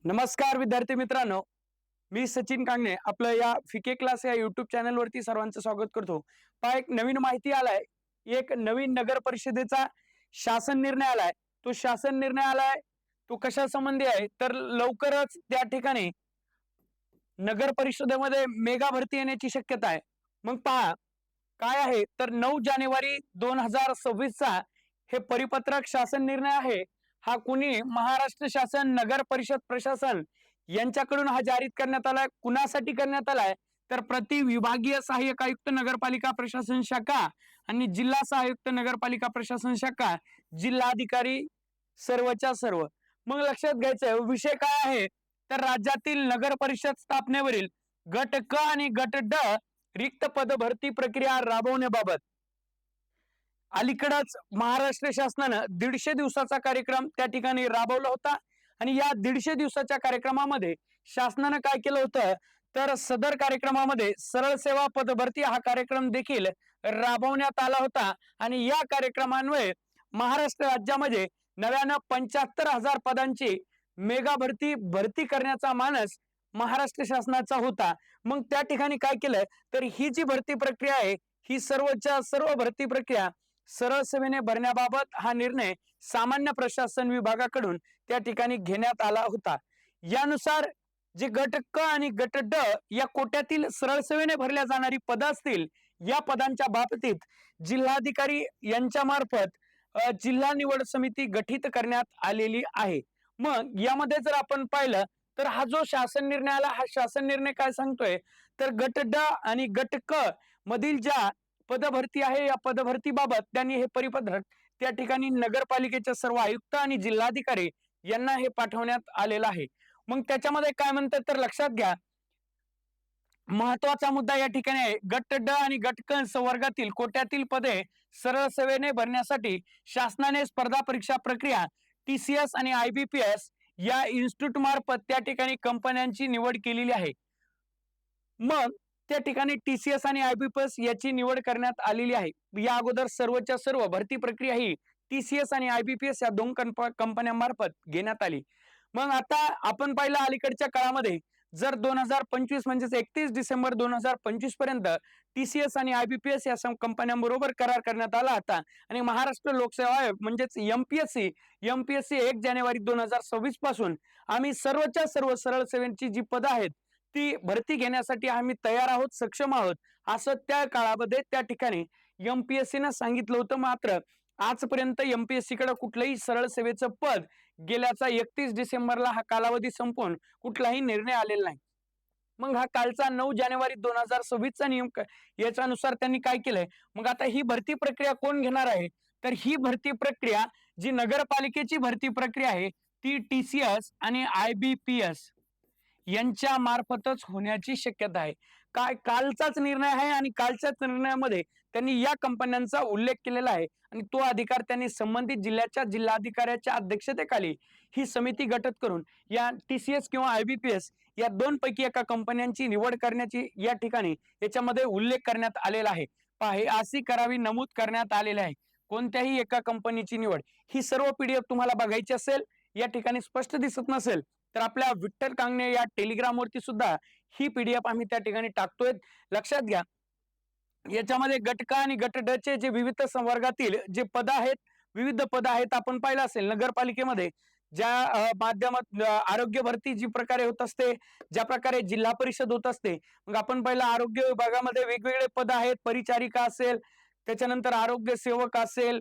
नमस्कार विद्यार्थी मित्रांनो, मी सचिन कांगणे आपलं या फिके क्लास या युट्यूब चॅनल वरती सर्वांचं स्वागत करतो। पहा, एक नवीन माहिती आलाय, एक नवीन नगर परिषदेचा शासन निर्णय आलाय। तो शासन निर्णय आलाय, तो कशा संबंधी आहे तर लवकरच त्या ठिकाणी नगर परिषदेमध्ये मेगा भरती येण्याची शक्यता आहे। मग पहा काय आहे तर 9 जानेवारी 2026 चा हे परिपत्रक शासन निर्णय आहे। हा कुणी महाराष्ट्र शासन नगर परिषद प्रशासन यांच्याकडून हा जारी करण्यात आलाय। कुणासाठी करण्यात आलाय तर प्रति विभागीय सहाय्यक आयुक्त नगरपालिका प्रशासन शाखा आणि जिल्हा सहाय्यक नगरपालिका प्रशासन शाखा जिल्हाधिकारी सर्वच्या सर्व। मग लक्षात घ्यायचं विषय काय आहे तर राज्यातील नगर परिषद स्थापनेवरील गट क आणि गट ड रिक्त पद भरती प्रक्रिया राबवण्याबाबत अलीकडेच महाराष्ट्र शासनाने 150 दिवसाचा कार्यक्रम त्या ठिकाणी राबवला होता। आणि या 150 दिवसाच्या कार्यक्रमामध्ये शासनाने काय केलं होतं तर सदर कार्यक्रमामध्ये सरळ सेवा पद भरती हा कार्यक्रम देखील राबवण्यात आला होता। आणि या कार्यक्रमान्वये महाराष्ट्र राज्यामध्ये नव्यानं 75,000 पदांची मेगा भरती करण्याचा मानस महाराष्ट्र शासनाचा होता। मग त्या ठिकाणी काय केलंय तर ही जी भरती प्रक्रिया आहे ही सर्वच्या सर्व भरती प्रक्रिया सरळ सेवेने भरण्याबाबत हा निर्णय सामान्य प्रशासन विभागाकडून त्या ठिकाणी घेण्यात आला होता। यानुसार जे गट क आणि गट ड या कोट्यातील सरळ सेवेने भरल्या जाणारी पद असतील या पदांच्या बाबतीत जिल्हाधिकारी यांच्या मार्फत जिल्हा निवड समिती गठीत करण्यात आलेली आहे। मग यामध्ये जर आपण पाहिलं तर हा जो शासन निर्णय आला हा शासन निर्णय काय सांगतोय तर गट ड आणि गट क मधील ज्या पदभरती आहे या पदभरतीबाबत त्यांनी हे परिपत्रक त्या ठिकाणी नगरपालिकेच्या सर्व आयुक्त आणि जिल्हाधिकारी यांना हे पाठवण्यात आलेलं आहे। मग त्याच्यामध्ये काय म्हणतात तर लक्षात घ्या, महत्वाचा मुद्दा या ठिकाणी आहे गट ड आणि गट क वर्गातील कोट्यातील पदे सरळ सेवेने भरण्यासाठी शासनाने स्पर्धा परीक्षा प्रक्रिया टीसीएस आणि आयबीपीएस या इन्स्टिट्यूट मार्फत त्या ठिकाणी कंपन्यांची निवड केलेली आहे। मग त्या ठिकाणी टीसीएस आणि आयबीपीएस याची निवड करण्यात आलेली आहे। या अगोदर सर्वच्या सर्व भरती प्रक्रिया ही टीसीएस आणि आयबीपीएस या दोन कंपन्यांमार्फत घेण्यात आली। मग आता आपण पाहिलं अलीकडच्या काळामध्ये जर 2025 म्हणजे 31 डिसेंबर 2025 पर्यंत टीसीएस आणि आयबीपीएस या कंपन्यांबरोबर करार करण्यात आला होता। आणि महाराष्ट्र लोकसेवा आयोग म्हणजेच एमपीएससी 1 जानेवारी 2026 पासून आम्ही सर्वच्या सर्व सरळ सेवेची जी पद आहेत ती भरती घेण्यासाठी आम्ही तयार आहोत, सक्षम आहोत असं त्या काळामध्ये त्या ठिकाणी एमपीएससी ने सांगितलं होतं। मात्र आजपर्यंत एमपीएससी कडे कुठलंही सरळ सेवेचं पद गेल्याचा 31 डिसेंबरला हा कालावधी संपून कुठलाही निर्णय आलेला नाही। मग हा कालचा 9 जानेवारी 2026 चा नियम याच्यानुसार त्यांनी काय केलंय मग आता ही भरती प्रक्रिया कोण घेणार आहे तर ही भरती प्रक्रिया जी नगरपालिकेची भरती प्रक्रिया आहे ती टीसीएस आणि आयबीपीएस यांच्या मार्फतच होण्याची शक्यता आहे। काय कालचाच निर्णय आहे आणि कालच्याच निर्णयामध्ये त्यांनी या कंपन्यांचा उल्लेख केलेला आहे आणि तो अधिकार त्यांनी संबंधित जिल्ह्याच्या जिल्हाधिकाऱ्याच्या अध्यक्षतेखाली ही समिती गठीत करून या टीसीएस किंवा आयबीपीएस या दोन पैकी एका कंपन्यांची निवड करण्याची या ठिकाणी याच्यामध्ये उल्लेख करण्यात आलेला आहे। पहा, हे अशी करावी नमूद करण्यात आलेले आहे। कोणत्याही एका कंपनीची निवड ही सर्व पीडीएफ तुम्हाला बघायची असेल या ठिकाणी स्पष्ट दिसत नसेल तर आपल्या विठ्ठल कांगणे या टेलिग्राम वरती सुद्धा ही पीडीएफ आम्ही त्या ठिकाणी टाकतोय। लक्षात घ्या, याच्यामध्ये गट क आणि गट ड चे जे विविध संवर्गातील जे पद आहेत विविध पद आहेत आपण पाहिलं असेल नगरपालिकेमध्ये ज्या माध्यमात आरोग्य भरती जी प्रकारे होत असते, ज्या प्रकारे जिल्हा परिषद होत असते, मग आपण पाहिलं आरोग्य विभागामध्ये वेगवेगळे पद आहेत, परिचारिका असेल, त्याच्यानंतर आरोग्य सेवक असेल,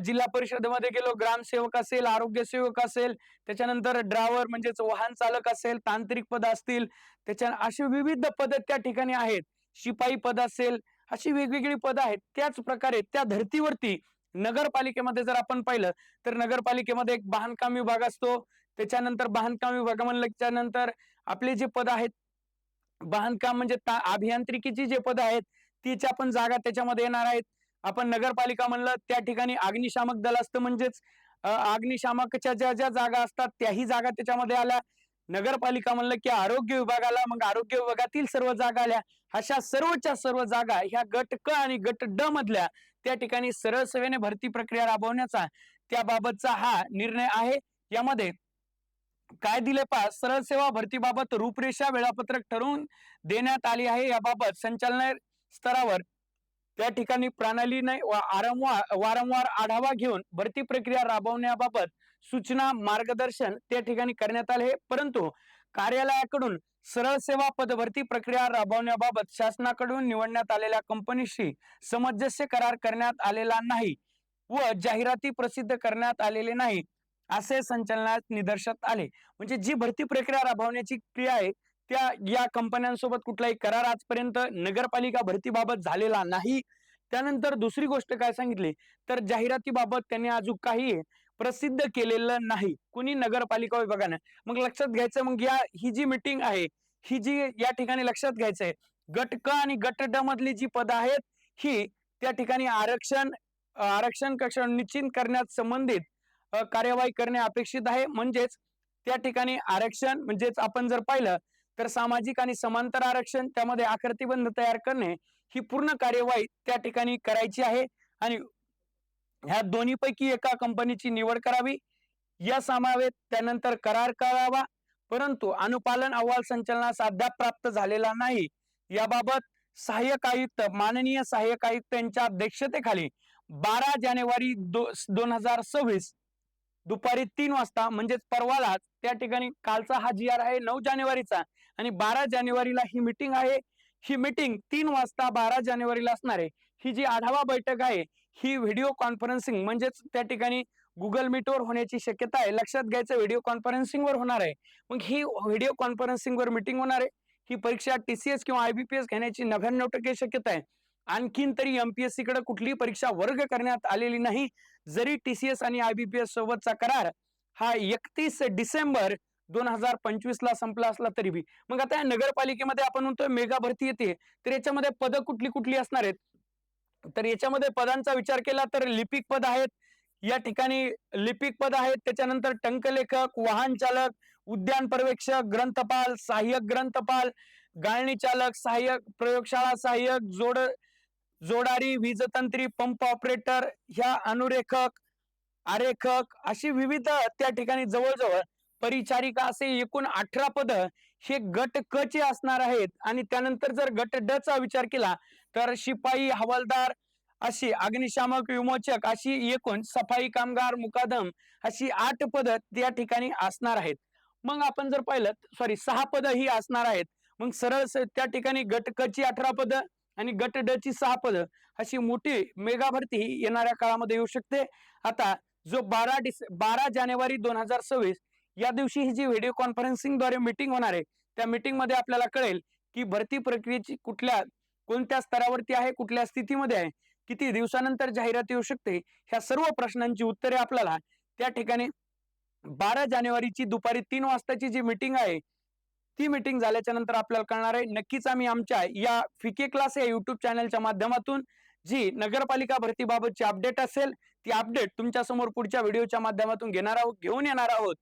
जिल्हा परिषदेमध्ये गेलो ग्रामसेवक असेल, आरोग्य सेवक असेल, त्याच्यानंतर ड्रायव्हर म्हणजेच वाहन चालक असेल, तांत्रिक पद असतील, त्याच्या अशी विविध पद त्या ठिकाणी आहेत, शिपाई पद असेल, अशी वेगवेगळी पद आहेत। त्याच प्रकारे त्या धर्तीवरती नगरपालिकेमध्ये जर आपण पाहिलं तर नगरपालिकेमध्ये एक बांधकाम विभाग असतो, त्याच्यानंतर बांधकाम विभाग म्हणल्याच्या नंतर आपले जे पद आहेत बांधकाम म्हणजे अभियांत्रिकीची जे पद आहेत तीच्या पण जागा त्याच्यामध्ये येणार आहेत। आपण नगरपालिका म्हणलं त्या ठिकाणी अग्निशामक दल असतं म्हणजेच अग्निशामकच्या ज्या ज्या जागा असतात त्याही जागा त्याच्यामध्ये आल्या। नगरपालिका म्हणलं की आरोग्य विभागाला मग आरोग्य विभागातील सर्व जागा आल्या। अशा सर्वच्या सर्व जागा ह्या गट क आणि गट ड मधल्या त्या ठिकाणी सरळ सेवेने भरती प्रक्रिया राबवण्याचा त्याबाबतचा हा निर्णय आहे। यामध्ये काय दिले पहा, सरळ सेवा भरतीबाबत रूपरेषा वेळापत्रक ठरवून देण्यात आली आहे. याबाबत संचालनालय स्तरावर त्या ठिकाणी प्रणालीने वारंवार आढावा घेऊन भरती प्रक्रिया राबवण्याबाबत सूचना मार्गदर्शन त्या ठिकाणी करण्यात आले. परंतु कार्यालयाकडून सरळ सेवा पदभरती प्रक्रिया राबवण्याबाबत शासनाकडून निवडण्यात आलेल्या कंपनीशी सामंजस्य करार करण्यात आलेला नाही व जाहिराती प्रसिद्ध करण्यात आलेले नाही असे संचालनात निदर्शनास आले. म्हणजे जी भरती प्रक्रिया राबवण्याची क्रिया आहे त्या या कंपन्यांसोबत कुठलाही करार आजपर्यंत नगरपालिका भरतीबाबत झालेला नाही. त्यानंतर दुसरी गोष्ट काय सांगितली तर जाहिरातीबाबत त्यांनी अजून काही प्रसिद्ध केलेलं नाही कुणी नगरपालिका विभागाने. मग लक्षात घ्यायचं, मग ही जी मीटिंग आहे ही जी या ठिकाणी लक्षात घ्यायचंय, गट क आणि गट ड मधली जी पद आहेत ही त्या ठिकाणी आरक्षण कक्ष निश्चित करण्यात संबंधित कार्यवाही करणे अपेक्षित आहे. म्हणजेच त्या ठिकाणी आरक्षण म्हणजेच आपण जर पाहिलं तर सामाजिक आणि समांतर आरक्षण त्यामध्ये आकृतीबंध तयार करणे ही पूर्ण कार्यवाही त्या ठिकाणी करायची आहे आणि ह्या दोन्हीपैकी एका कंपनीची निवड करावी या समावेत. त्यानंतर करार करावा, परंतु अनुपालन अहवाल संचालनास अद्याप प्राप्त झालेला नाही. याबाबत सहाय्यक आयुक्त माननीय सहाय्यक आयुक्त यांच्या अध्यक्षतेखाली 12 जानेवारी 2026 दुपारी 3 वाजता म्हणजेच परवालाच त्या ठिकाणी कालचा हा जी आर आहे 9 जानेवारीचा आणि 12 जानेवारीला ही मीटिंग आहे. ही मीटिंग 3 वाजता 12 जानेवारीला असणार आहे. ही जी आढावा बैठक आहे ही व्हिडिओ कॉन्फरन्सिंग म्हणजेच त्या ठिकाणी गुगल मीटवर होण्याची शक्यता आहे. लक्षात घ्यायचं, व्हिडिओ कॉन्फरन्सिंग वर होणार आहे. मग ही व्हिडिओ कॉन्फरन्सिंग वर मीटिंग होणार आहे. ही परीक्षा टीसीएस किंवा आयबीपीएस घेण्याची 99% शक्यता आहे. आणखीन तरी एमपीएससी कडे कुठलीही परीक्षा वर्ग करण्यात आलेली नाही. जरी टीसीएस आणि आयबीपीएस सोबतचा करार हा 31 डिसेंबर 2025 ला संपला असला तरी बी मग आता या नगरपालिकेमध्ये आपण म्हणतोय मेगा भरती येते, तर याच्यामध्ये पद कुठली कुठली असणार आहेत, तर याच्यामध्ये पदांचा विचार केला तर लिपिक पद आहेत या ठिकाणी, लिपिक पद आहेत. त्याच्यानंतर टंकलेखक, वाहन चालक, उद्यान पर्यवेक्षक, ग्रंथपाल, सहाय्यक ग्रंथपाल, गाळणी चालक, सहाय्यक प्रयोगशाळा सहाय्यक, जोडारी, वीजतंत्री, पंप ऑपरेटर, ह्या अनुरेखक, आरेखक अशी विविध त्या ठिकाणी जवळजवळ परिचारिका असे एकूण 18 पद हे गट क चे असणार आहेत. आणि त्यानंतर जर गट ड चा विचार केला तर शिपाई, हवालदार अशी, अग्निशामक, विमोचक अशी एकूण, सफाई कामगार, मुकादम अशी 8 पद त्या ठिकाणी असणार आहेत. मग आपण जर पाहिलं 6 पद ही असणार आहेत. मग सरळ त्या ठिकाणी गट क ची 18 पद आणि गट ड ची 6 पद अशी मोठी मेगा भरती येणाऱ्या काळामध्ये येऊ शकते. आता जो 12 जानेवारी 2026 या दिवशी ही जी व्हिडिओ कॉन्फरन्सिंग द्वारे मीटिंग होणार आहे त्या मीटिंग मध्ये आपल्याला कळेल की भरती प्रक्रियेची कोणत्या स्तरावरती आहे, कुठल्या स्थितीमध्ये आहे, किती दिवसानंतर जाहिरात येऊ शकते, ह्या सर्व प्रश्नांची उत्तरे आपल्याला त्या ठिकाणी 12 जानेवारीची दुपारी 3 वाजताची जी मीटिंग आहे ती मीटिंग झाल्याच्या नंतर आपल्याला कळणार आहे. नक्कीच आम्ही आमच्या या फीके क्लास या युट्यूब चॅनलच्या माध्यमातून जी नगरपालिका भरतीबाबतची अपडेट असेल ती अपडेट तुमच्या समोर पुढच्या व्हिडिओच्या माध्यमातून घेऊन येणार आहोत.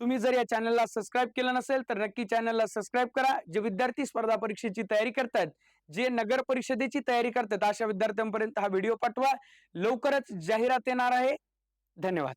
तुम्ही जर या चॅनलला सबस्क्राईब केलं नसेल तर नक्की चॅनलला सबस्क्राईब करा. जे विद्यार्थी स्पर्धा परीक्षेची तयारी करतात, जे नगर परिषदेची तयारी करतात अशा विद्यार्थ्यांपर्यंत हा व्हिडिओ पाठवा. लवकरच जाहिरात येणार आहे. धन्यवाद.